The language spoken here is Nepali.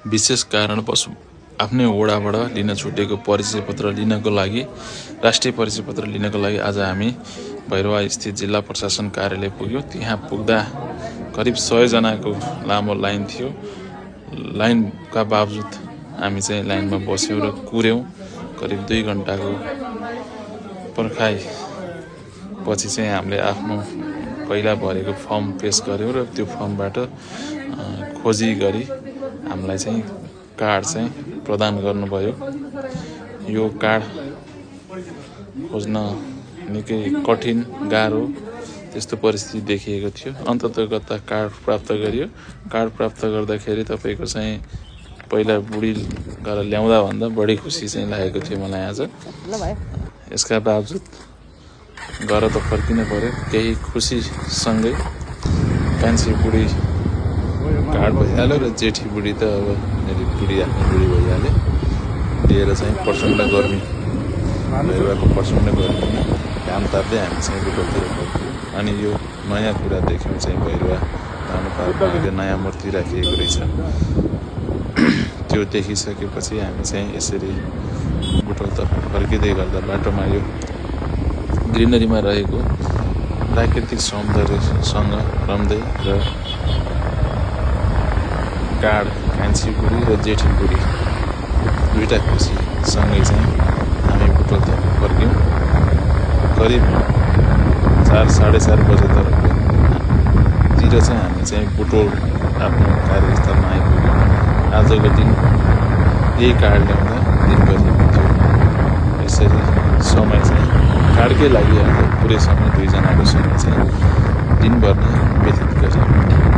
विशेष कारणवश आफ्नै वडाबाट लिन छुटेको परिचय पत्र लिनको लागि राष्ट्रिय परिचय पत्र लिनको लागि आज हामी भैरवा स्थित जिल्ला प्रशासन कार्यालय पुग्यौं। त्यहाँ पुग्दा करिब 100 जनाको लामो लाइन थियो। लाइनका बावजुद हामी चाहिँ लाइनमा बस्यौं र कुर्यौं। करिब 2 घण्टाको पर्खाइ पछि चाहिँ हामीले आफ्नो पहिला भरेको फर्म पेश गर्यौं र त्यो फर्मबाट खोजी गरी हामीलाई चाहिँ कार्ड चाहिँ प्रदान गर्नुभयो। यो कार्ड खोज्न निकै कठिन गाह्रो त्यस्तो परिस्थिति देखिएको थियो। अन्ततगत कार्ड प्राप्त गरियो। कार्ड प्राप्त गर्दाखेरि तपाईको चाहिँ पहिला बुढी गरेर ल्याउँदा भन्दा बढी खुसी चाहिँ लागेको थियो मलाई आज। यसका बावजुद घर त फर्किनु पर्यो। केही खुसी सँगै कान्छी बुढी कार्ड भइहाल्यो र जेठी बुढी त अब मेरो बुढी आफ्नो बुढी भइहाल्यो। लिएर चाहिँ प्रचण्ड गर्मी भैरवाको प्रचण्ड गर्मीमा काम ताप्दै हामी चाहिँ बुटोलतिर फर्क्यौं। अनि यो नयाँ कुरा देख्यौं चाहिँ भैरवा भानुपार्कमा अहिले नयाँ मूर्ति राखिएको रहेछ। त्यो देखिसकेपछि हामी चाहिँ यसरी बुटोलतर्फ फर्किँदै गर्दा बाटोमा यो ग्रिनरीमा रहेको प्राकृतिक सौन्दर्यसँग रम्दै र कार्ड कान्छी बुढी र जेठी बुढी दुईटा खुसी सँगै चाहिँ हामी बुटोलतर्फ फर्क्यौं। करिब 4-4:30 बजेतिर चाहिँ हामी चाहिँ बुटोल आफ्नो कार्यस्थलमा आइपुग्यौं। आजको दिन यही कार्ड ल्याउँदा दिनभरि थियो। यसरी समय चाहिँ कार्डकै लागि पुरै समय 2 जनाको समय चाहिँ दिनभर नै व्यतीत गर्यौं।